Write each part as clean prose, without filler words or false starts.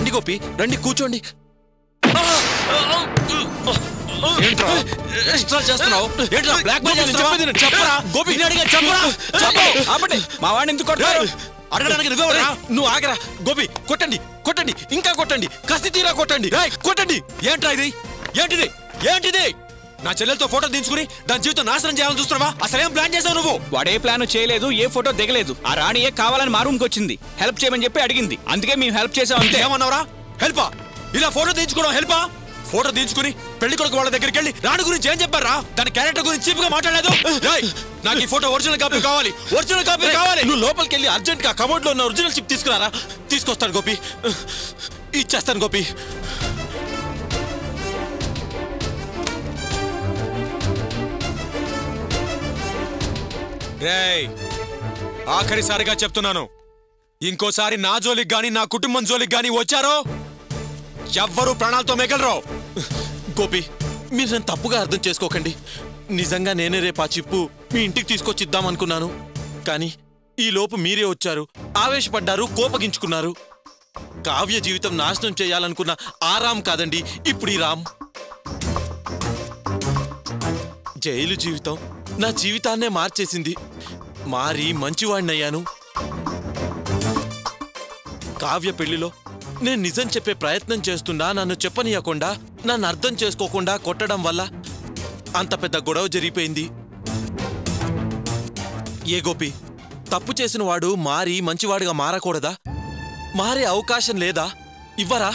రండి గోపి, రండి కూర్చోండి. మా వాడిని ఎందుకు కొట్టారు? అడగడానికి నువ్వు ఆగరా. గోపి కొట్టండి, కొట్టండి, ఇంకా కొట్టండి, కసి తీరా కొట్టండి, కొట్టండి. ఏంట్రా ఇది? ఏంటిది? ఏంటిది? నా చెల్లెలతో ఫోటో తీసుకుని దాని జీవితం నాశనం చేయాలని చూస్తున్నావా? అసలేం ప్లాన్ చేసావు నువ్వు? వాడే ప్లాన్ చేయలేదు, ఏ ఫోటో దిగలేదు. ఆ రాణియే కావాలని మా రూమ్కి వచ్చింది, హెల్ప్ చేయమని చెప్పి అడిగింది, అందుకే మేము హెల్ప్ చేసాం. అంతే. ఏమన్నావురా? హెల్పా? ఇలా ఫోటో తీయించుకోవడం హెల్పా? ఫోటో తీసుకుని పెళ్లి కొడుకు వాళ్ళ దగ్గరికి వెళ్ళి రాణి గురించి ఏం చెప్పారా? దాని క్యారెక్టర్ గురించి చీప్ గా మాట్లాడలేదు. నాకు ఈ ఫోటో ఒరిజినల్ కాపీ కావాలి, ఒరిజినల్ కాపీ కావాలి. నువ్వు లోపలికి వెళ్ళి అర్జెంట్ గా కబోర్డ్ లో ఉన్న ఒరిజినల్ చిప్ తీసుకురారా. తీసుకొస్తాను గోపి, ఇచ్చేస్తాను గోపి. రేయ్, ఆఖరిసారిగా చెప్తున్నాను, ఇంకోసారి నా జోలికి గాని నా కుటుంబం జోలికి గాని వచ్చారో ఎవ్వరూ ప్రాణాలతో మిగలరు. గోపి, మీరు నన్ను తప్పుగా అర్థం చేసుకోకండి. నిజంగా నేనే రేపు ఆ చిప్పు మీ ఇంటికి తీసుకొచ్చి ఇద్దామనుకున్నాను. కానీ ఈ లోపు మీరే వచ్చారు, ఆవేశపడ్డారు, కోపగించుకున్నారు. కావ్య జీవితం నాశనం చేయాలనుకున్న ఆ రామ్ కాదండి ఇప్పుడు ఈ రామ్. జైలు జీవితం నా జీవితాన్నే మార్చేసింది. మారి మంచివాడినయ్యాను. కావ్య పెళ్లిలో నేను నిజం చెప్పే ప్రయత్నం చేస్తున్నా నన్ను చెప్పనీయకుండా, నన్ను అర్థం చేసుకోకుండా కొట్టడం వల్ల అంత పెద్ద గొడవ జరిగిపోయింది. ఏ గోపి, తప్పు చేసిన వాడు మారి మంచివాడిగా మారకూడదా? మారే అవకాశం లేదా? ఇవ్వరా?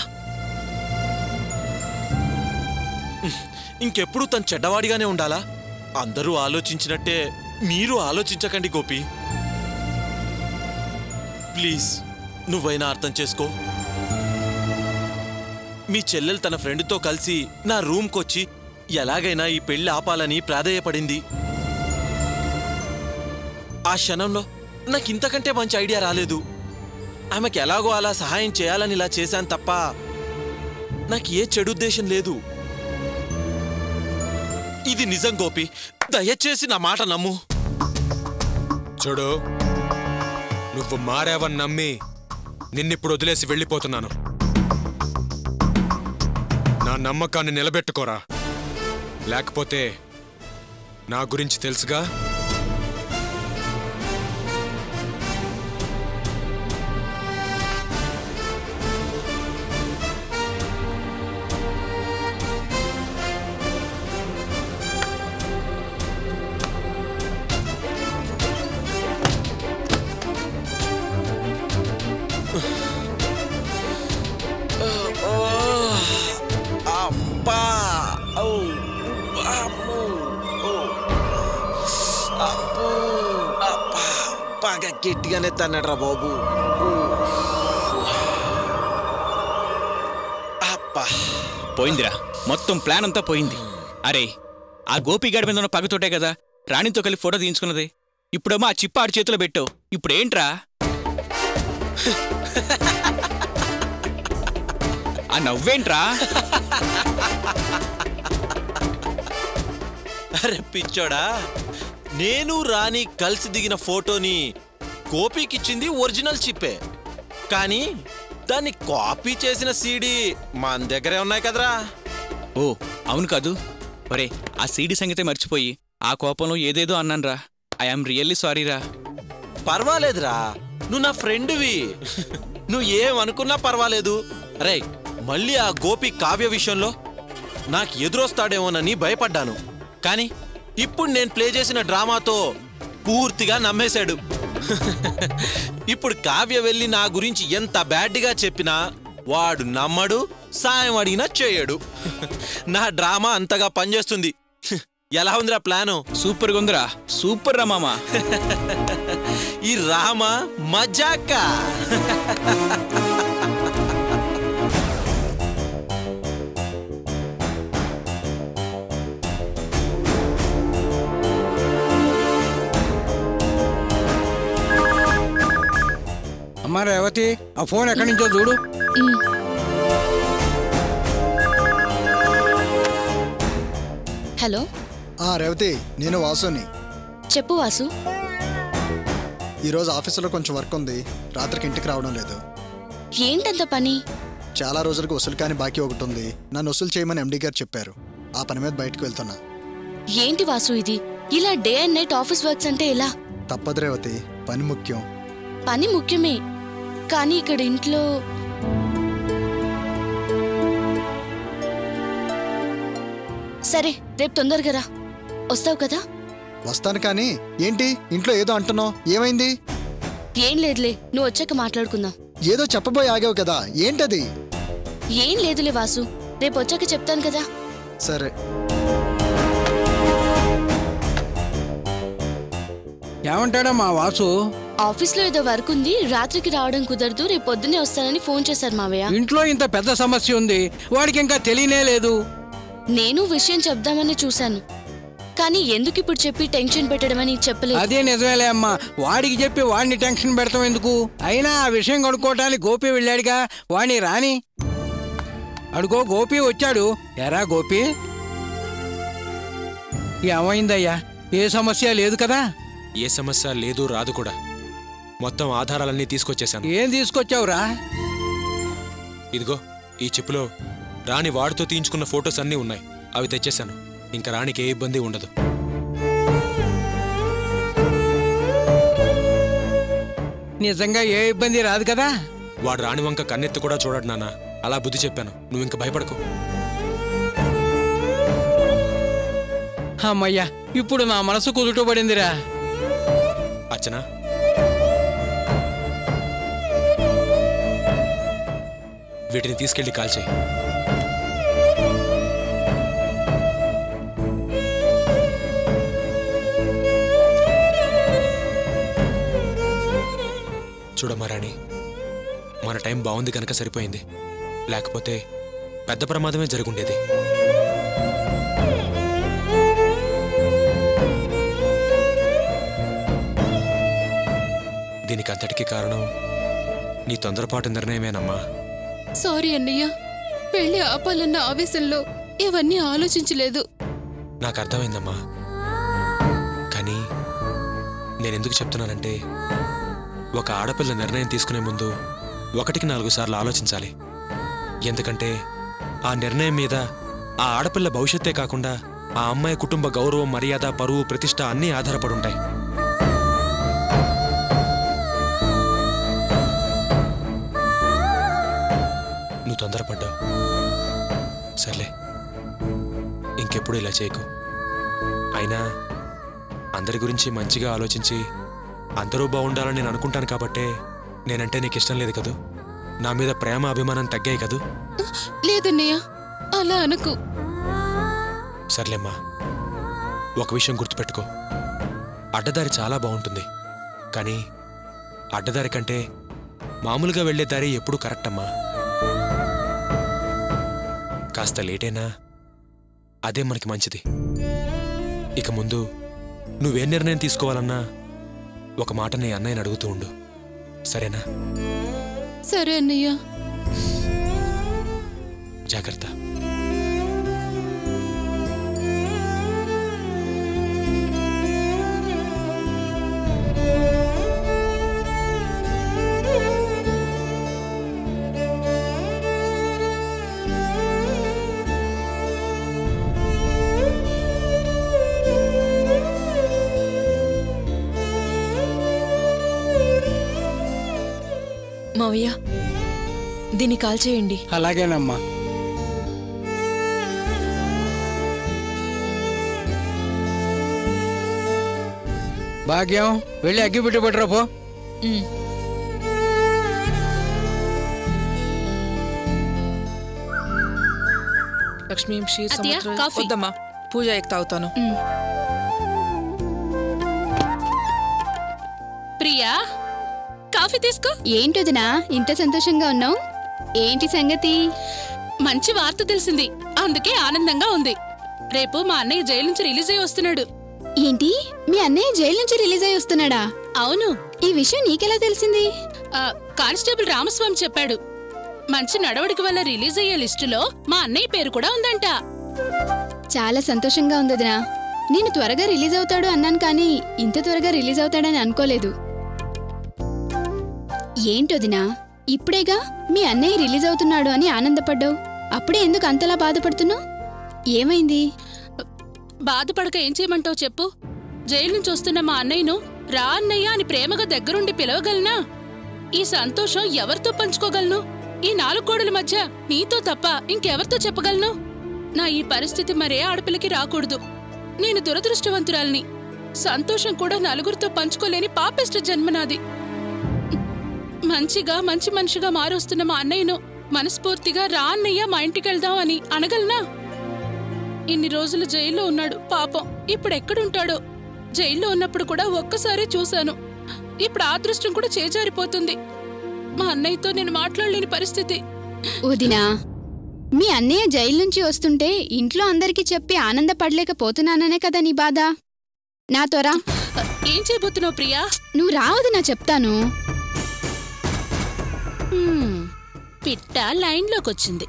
ఇంకెప్పుడు తను చెడ్డవాడిగానే ఉండాలా? అందరూ ఆలోచించినట్టే మీరు ఆలోచించకండి గోపి. ప్లీజ్, నువ్వైనా అర్థం చేసుకో. మీ చెల్లెలు తన ఫ్రెండ్తో కలిసి నా రూమ్కొచ్చి ఎలాగైనా ఈ పెళ్లి ఆపాలని ప్రాధేయపడింది. ఆ క్షణంలో నాకింతకంటే మంచి ఐడియా రాలేదు. ఆమెకి ఎలాగో అలా సహాయం చేయాలని ఇలా చేశాను తప్ప నాకు ఏ చెడు ఉద్దేశం లేదు. ఇది నిజం గోపి, దయచేసి నా మాట నమ్ము. చూడు, నువ్వు మారావని నమ్మి నిన్నిప్పుడు వదిలేసి వెళ్ళిపోతున్నాను. నా నమ్మకాన్ని నిలబెట్టుకోరా, లేకపోతే నా గురించి తెలుసుగా. బాగా గట్టిగానే తన్నాడ్రా బాబు. పోయిందిరా, మొత్తం ప్లాన్ అంతా పోయింది. అరే, ఆ గోపిగాడి మీద ఉన్న పగతోటే కదా రాణితో కలిసి ఫోటో తీయించుకున్నది. ఇప్పుడేమో ఆ చిప్ప ఆడి చేతిలో పెట్టావు. ఇప్పుడేంట్రా? ఆ నవ్వేంట్రా? అరే పిచ్చోడా, నేను రాణి కలిసి దిగిన ఫోటోని గోపికిచ్చింది ఒరిజినల్ చిప్పే. కానీ దాన్ని కాపీ చేసిన సీడీ మన దగ్గరే ఉన్నాయి కదరా. ఓ అవును కాదు. ఒరే, ఆ సీడీ సంగతే మర్చిపోయి ఆ కోపంలో ఏదేదో అన్నాన్రా. ఐఎమ్ రియల్లీ సారీరా. పర్వాలేదురా, నువ్వు నా ఫ్రెండ్వి, నువ్వు ఏమనుకున్నా పర్వాలేదు. రే, మళ్ళీ ఆ గోపి కావ్య విషయంలో నాకు ఎదురొస్తాడేమోనని భయపడ్డాను. కానీ ఇప్పుడు నేను ప్లే చేసిన డ్రామాతో పూర్తిగా నమ్మేశాడు. ఇప్పుడు కావ్య వెళ్ళి నా గురించి ఎంత బ్యాడ్గా చెప్పినా వాడు నమ్మడు, సాయం అడిగినా చేయడు. నా డ్రామా అంతగా పనిచేస్తుంది. ఎలా ఉందిరా ప్లాను? సూపర్గా ఉందిరా. సూపర్ రా మామా. ఈ రామా మజాకా. అమ్మా రేవతి, ఆ ఫోన్ ఎక్కడి నుంచో చూడు. హలో. రేవతి, నేను వాసుని. చెప్పు వాసు. ఈరోజు ఆఫీసులో కొంచెం వర్క్ ఉంది, రాత్రికి ఇంటికి రావడం లేదు. ఏంటంత పని? చాలా రోజులకు వసూలు కాని బాకీ ఒకటి ఉంది. నన్ను వసూలు చేయమని ఎండీ గారు చెప్పారు. ఆ పని మీద బయటకు వెళ్తున్నా. ఏంటి వాసు ఇది? ఇలా day and night office works అంటే ఎలా? తప్పదు రేవతి, పని ముఖ్యం. పని ముఖ్యమే, కానీ ఇక్కడ ఇంట్లో సరే రేపు తొందరగా రా. వస్తావు కదా? వస్తాను, కానీ ఏంటి ఇంట్లో ఏదో అంటున్నావు? ఏమైంది? ఏం లేదులే, నువ్వు వచ్చాక మాట్లాడుకుందాం. ఏదో చెప్పబోయి ఆగావు కదా, ఏంటది? ఏం లేదులే వాసు, రేపు వచ్చాక చెప్తాను కదా. సరే. ఏమంటాడా మా వాసు? ఆఫీస్లో ఏదో వర్క్ ఉంది, రాత్రికి రావడం కుదరదు, రేపు పొద్దున్నే వస్తానని ఫోన్ చేశారు మావయ్య. ఇంట్లో ఇంత పెద్ద సమస్య ఉంది, వాడికి ఇంకా తెలియనే లేదు. నేను విషయం చెప్దామని చూశాను, కానీ ఎందుకు ఇప్పుడు చెప్పి టెన్షన్ పెట్టడమని చెప్పలేదు. అదే నిజమేలే అమ్మా, వాడికి చెప్పి వాడిని టెన్షన్ పెడతాం ఎందుకు? అయినా ఆ విషయం కనుక్కోవటానికి గోపి వెళ్ళాడుగా, వాడిని రాని. అడుగో గోపి వచ్చాడు. ఎరా గోపి, ఏమైందయ్యా? ఏ సమస్య లేదు కదా? ఏ సమస్య లేదు, రాదు కూడా. మొత్తం ఆధారాలన్నీ తీసుకొచ్చేశాను. ఏం తీసుకొచ్చావురా? ఇదిగో ఈ చిప్పులో రాణి వాడితో తీయించుకున్న ఫొటోస్ అన్నీ ఉన్నాయి. అవి తెచ్చేశాను. ఇంకా రాణికి ఏ ఇబ్బంది ఉండదు. నిజంగా ఏ ఇబ్బంది రాదు కదా? వాడు రాణి వంక కన్నెత్తి కూడా చూడడు నాన్న. అలా బుద్ధి చెప్పాను. నువ్వు ఇంకా భయపడకు. అమ్మయ్యా, ఇప్పుడు నా మనసు కుదుటపడిందిరా. అర్చన, వీటిని తీసుకెళ్లి కాల్చేయి. చూడమ్మా రాణి, మన టైం బాగుంది కనుక సరిపోయింది. లేకపోతే పెద్ద ప్రమాదమే జరుగుండేది. దీనికి అంతటికీ కారణం నీ తొందరపాటు నిర్ణయమేనమ్మా. సారీ అన్నయ్య, పెళ్లి ఆపాలన్న ఆవేశంలో ఇవన్నీ ఆలోచించలేదు. నాకు అర్థమైందమ్మా, కానీ నేనెందుకు చెప్తున్నానంటే, ఒక ఆడపిల్ల నిర్ణయం తీసుకునే ముందు 1-4 సార్లు ఆలోచించాలి. ఎందుకంటే ఆ నిర్ణయం మీద ఆ ఆడపిల్ల భవిష్యత్తే కాకుండా ఆ అమ్మాయి కుటుంబ గౌరవం, మర్యాద, పరువు, ప్రతిష్ట అన్నీ ఆధారపడి ఉంటాయి. నువ్వు తొందరపడ్డావు. సర్లే, ఇంకెప్పుడు ఇలా చేయకు. అయినా అందరి గురించి మంచిగా ఆలోచించి అందరూ బాగుండాలని నేను అనుకుంటాను కాబట్టే నేనంటే నీకు ఇష్టం లేదు కదూ? నా మీద ప్రేమ, అభిమానం తగ్గాయి కదూ? లేదన్నయ్య, అలా అనకు. సర్లేమ్మా, ఒక విషయం గుర్తుపెట్టుకో. అడ్డదారి చాలా బాగుంటుంది, కానీ అడ్డదారి కంటే మామూలుగా వెళ్లే దారి ఎప్పుడూ కరెక్ట్ అమ్మా. కాస్త లేటైనా అదే మనకి మంచిది. ఇక ముందు నువ్వేం నిర్ణయం తీసుకోవాలన్నా ఒక మాట నీ అన్నయ్యని అడుగుతూ ఉండు, సరేనా? సరే అన్నయ్య. జాగ్రత్త. మావయ్య, దీన్ని కాల్ చేయండి. అలాగేనమ్మా. భాగ్యం, వెళ్ళి అగ్గి పెట్టి పట్టురా పో. లక్ష్మీ అత్తయ్య, కాఫీ. వద్దమ్మా, పూజ ఎక్కి తాగుతాను. ప్రియా, కాఫీ తీసుకో. ఏంటొదినా ఇంత సంతోషంగా ఉన్నావు? ఏంటి సంగతి? మంచి వార్త తెలిసింది, అందుకే ఆనందంగా ఉంది. రేపు మా అన్నయ్య జైలు నుంచి రిలీజ్ అయ్యి వస్తున్నాడు. ఏంటి, మీ అన్నయ్య జైలు నుంచి రిలీజ్ అయ్యి వస్తున్నాడా? అవును. ఈ విషయం నీకెలా తెలిసింది? కానిస్టేబుల్ రామస్వామి చెప్పాడు. మంచి నడవడిక వల్ల రిలీజ్ అయ్యే లిస్టులో మా అన్నయ్య పేరు కూడా ఉందంట. చాలా సంతోషంగా ఉందొదినా. నేను త్వరగా రిలీజ్ అవుతాడు అన్నాను, కానీ ఇంత త్వరగా రిలీజ్ అవుతాడని అనుకోలేదు. ఏంటొదినా, ఇప్పుడేగా మీ అన్నయ్య రిలీజ్ అవుతున్నాడు అని ఆనందపడ్డావు. అప్పుడే ఎందుకు అంతలా బాధపడుతున్నావు? ఏమైంది? బాధపడక ఏం చేయమంటావు చెప్పు. జైలు నుంచి వస్తున్న మా అన్నయ్యను రా అన్నయ్య అని ప్రేమగా దగ్గరుండి పిలవగలనా? ఈ సంతోషం ఎవరితో పంచుకోగలను? ఈ 4 గోడల మధ్య నీతో తప్ప ఇంకెవరితో చెప్పగలను? నా ఈ పరిస్థితి మరే ఆడపిల్లకి రాకూడదు. నేను దురదృష్టవంతురాల్ని. సంతోషం కూడా నలుగురితో పంచుకోలేని పాపిష్ట జన్మ నాది. మంచిగా మంచి మనిషిగా మారొస్తున్న మా అన్నయ్యను మనస్ఫూర్తిగా రా అన్నయ్య మా ఇంటికెళ్దాం అని అనగలనా? ఇన్ని రోజులు జైల్లో ఉన్నాడు పాపం. ఇప్పుడెక్కడుంటాడో? జైల్లో ఉన్నప్పుడు కూడా ఒక్కసారి చూశాను. ఇప్పుడు ఆ దృష్టం కూడా చేజారిపోతుంది. మా అన్నయ్యతో నేను మాట్లాడలేని పరిస్థితి. వదినా, మీ అన్నయ్య జైలు నుంచి వస్తుంటే ఇంట్లో అందరికీ చెప్పి ఆనందపడలేకపోతున్నాననే కదా నీ బాధ. నాతో రా. ఏం చేయబోతున్నావు ప్రియా? నువ్వు రావదినా, చెప్తాను. పిట్ట లైన్లోకొచ్చింది.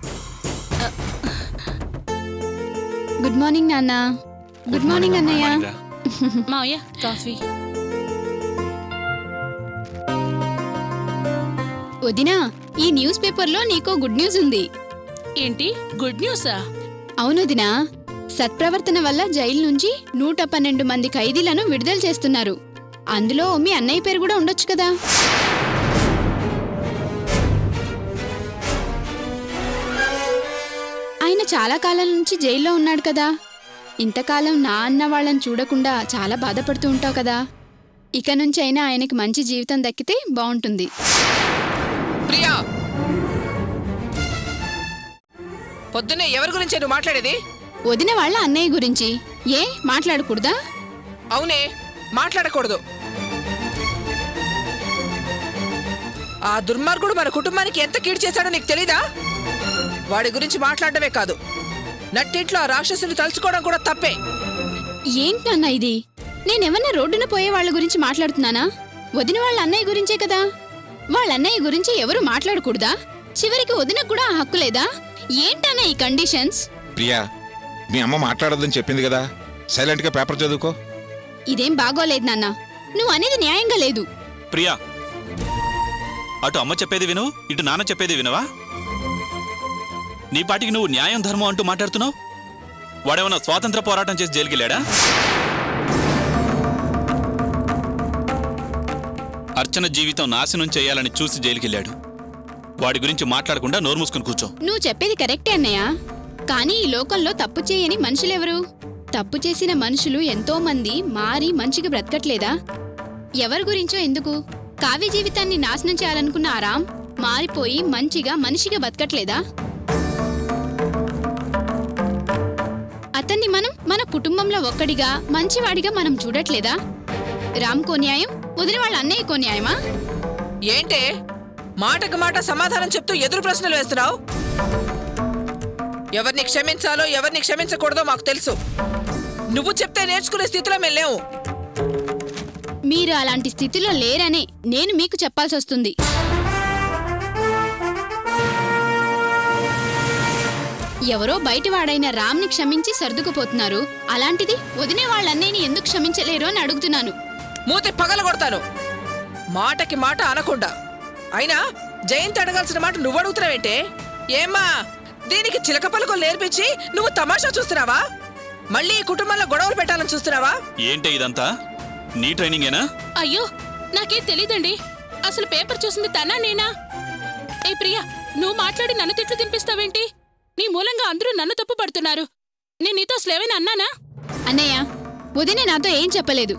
గుడ్ మార్నింగ్ నాన్న. గుడ్ మార్నింగ్ అన్నయ్య. మావయ్య కాఫీ. వదినా, ఈ న్యూస్ పేపర్లో నీకో గుడ్ న్యూస్ ఉంది. ఏంటి గుడ్ న్యూసా? అవునొదినా, సత్ప్రవర్తన వల్ల జైలు నుంచి 112 మంది ఖైదీలను విడుదల చేస్తున్నారు. అందులో మీ అన్నయ్య పేరు కూడా ఉండొచ్చు కదా. ఆయన చాలా కాలం నుంచి జైల్లో ఉన్నాడు కదా. ఇంతకాలం నా అన్న వాళ్ళని చూడకుండా చాలా బాధపడుతూ ఉంటావు కదా. ఇక నుంచి అయినా ఆయనకి మంచి జీవితం దక్కితే బాగుంటుంది. ప్రియా, పొద్దున్నే ఎవరి గురించి నువ్వు మాట్లాడేది? వదిన వాళ్ళ అన్నయ్య గురించి. ఏ మాట్లాడకూడదా? అవునే, మాట్లాడకూడదు. ఆ దుర్మార్గుడు మన కుటుంబానికి ఎంత కీడు చేశాడో నీకు తెలీదా? వాడి గురించి మాట్లాడటమే కాదు, నట్టింట్లో ఆ రాక్షసుని తలుచుకోవడం కూడా తప్పే. ఏంటన్నా ఇది? నేనేమన్నా రోడ్డున పోయే వాళ్ళ గురించి మాట్లాడుతున్నానా? వదిన వాళ్ళ అన్నయ్య గురించే కదా. వాళ్ళ అన్నయ్య గురించి ఎవరు మాట్లాడకూడదా? చివరికి వదినకు కూడా ఆ హక్కు లేదా? ఏంటన్నా ఈ కండిషన్స్? ప్రియా, మీ అమ్మ మాట్లాడొద్దని చెప్పింది కదా, సైలెంట్ గా పేపర్ చదువుకో. ఇదేం బాగోలేదు నాన్న. నువ్వు అనేది న్యాయంగా లేదు. ప్రియా, అటు అమ్మ చెప్పేది విను, ఇటు నాన్న చెప్పేది వినవా? నీ పాటికి నువ్వు న్యాయం ధర్మం అంటూ మాట్లాడుతున్నావు. వాడేమన్నా స్వాతంత్ర పోరాటం చేసి జైలుకెళ్ళాడా? అర్చన జీవితం నాశనం చేయాలని చూసి జైలుకెళ్ళాడు. వాడి గురించి మాట్లాడకుండా నోరు మూసుకుని కూర్చో. నువ్వు చెప్పేది కరెక్టే అన్నయ్య. కానీ ఈ లోకంలో తప్పు చేయని మనుషులెవరు? తప్పు చేసిన మనుషులు ఎంతో మంది మారి మంచిగా బ్రతకట్లేదా? ఎవరి గురించో ఎందుకు, కావ్య జీవితాన్ని నాశనం చేయాలనుకున్న ఆ రామ్ మారిపోయి మంచిగా మనిషిగా బతకట్లేదా? అతన్ని మనం మన కుటుంబంలో ఒక్కడిగా మంచివాడిగా మనం చూడట్లేదా? రామ్ కో న్యాయం, వదిన వాళ్ళ అన్నయ్య కో న్యాయమా? ఏంటే మాటకు మాట సమాధానం చెప్తూ ఎదురు ప్రశ్నలు వేస్తున్నావు? ఎవరిని క్షమించాలో ఎవరిని క్షమించకూడదో మాకు తెలుసు. నువ్వు చెప్తే నేర్చుకునే స్థితిలో మేము లేవు. మీరు అలాంటి స్థితిలో లేరనే నేను మీకు చెప్పాల్సి వస్తుంది. ఎవరో బయటివాడైన రామ్ని క్షమించి సర్దుకుపోతున్నారు. అలాంటిది వదినే వాళ్ళ అన్నయ్యని ఎందుకు క్షమించలేరు అని అడుగుతున్నాను. మూతి పగల కొడతాను, మాటకి మాట అనకుండా. అయినా జయంతి అడగాల్సిన మాట నువ్వు అడుగుతున్నావేంటే? ఏమ్మా, దీనికి చిలక పలుకులు నేర్పించి నువ్వు తమాషా చూస్తున్నావా? మళ్ళీ ఈ కుటుంబంలో గొడవలు పెట్టాలని చూస్తున్నావా? ఏంటే ఇదంతా? నీ ట్రైనింగేనా? అయ్యో, నాకేం తెలీదండి. అసలు పేపర్ చూసింది తనా నేనా? ఏ ప్రియా, నువ్వు మాట్లాడి నన్ను తిట్లు తినిపిస్తావేంటి? నీ మూలంగా అందరూ నన్ను తప్పు పడుతున్నారు. నేను నీతో అసలేమైనా అన్నానా? అన్నయ్య, వదినే నాతో ఏం చెప్పలేదు.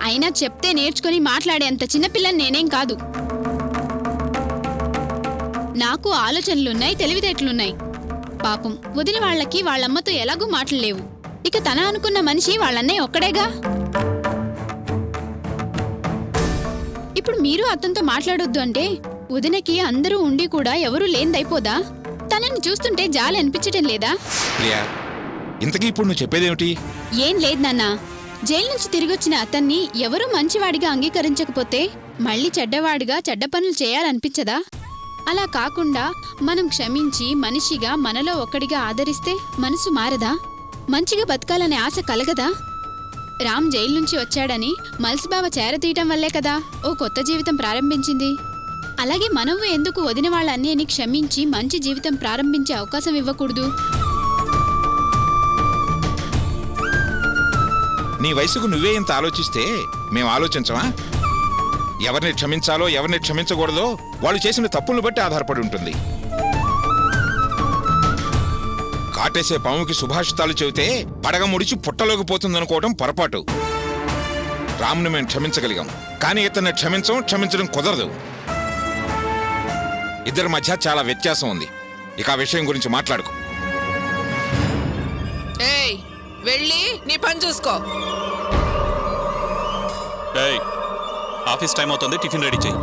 అయినా చెప్తే నేర్చుకుని మాట్లాడే అంత చిన్నపిల్లని నేనేం కాదు. నాకు ఆలోచనలున్నాయి, తెలివితేటలున్నాయి. పాపం వదిన వాళ్ళకి వాళ్ళమ్మతో ఎలాగూ మాటలు లేవు. ఇక తన అనుకున్న మనిషి వాళ్ళన్నయ్య ఒక్కడేగా. ఇప్పుడు మీరు అతనితో మాట్లాడొద్దు అంటే వదినకి అందరూ ఉండి కూడా ఎవరూ లేనిదైపోదా? తనని చూస్తుంటే జాలి అనిపించటం లేదా? ప్రియా, ఇంతకీ ఇప్పుడు నువ్వు చెప్పేదేమిటి? ఏం లేదు నాన్న. జైలు నుంచి తిరిగొచ్చిన అతన్ని ఎవరూ మంచివాడిగా అంగీకరించకపోతే మళ్ళీ చెడ్డవాడిగా చెడ్డ పనులు చేయాలనిపించదా? అలా కాకుండా మనం క్షమించి మనిషిగా మనలో ఒక్కడిగా ఆదరిస్తే మనసు మారదా? మంచిగా బతకాలనే ఆశ కలగదా? రామ్ జైలు నుంచి వచ్చాడని మల్సిబావ చేరతీయటం వల్లే కదా ఓ కొత్త జీవితం ప్రారంభించింది. అలాగే మనం ఎందుకు వదిన వాళ్ళ అన్నయ్యని క్షమించి మంచి జీవితం ప్రారంభించే అవకాశం ఇవ్వకూడదు? నీ వయసుకు నువ్వే ఇంత ఆలోచిస్తే మేము ఆలోచించమా? ఎవరిని క్షమించాలో ఎవరిని క్షమించకూడదో వాళ్ళు చేసిన తప్పులను బట్టి ఆధారపడి ఉంటుంది. కాటేసే పాముకి సుభాషితాలు చెబితే పడగ ముడిచి పుట్టలోకి పోతుందనుకోవడం పొరపాటు. రాముని మేము క్షమించగలిగాం, కానీ ఇతన్ని క్షమించడం కుదరదు. ఇద్దరి మధ్య చాలా వ్యత్యాసం ఉంది. ఇక ఆ విషయం గురించి మాట్లాడుకో. ఏయ్, వెళ్ళి నీ పని చూసుకో. ఆఫీస్ టైం అవుతుంది, టిఫిన్ రెడీ చేయి.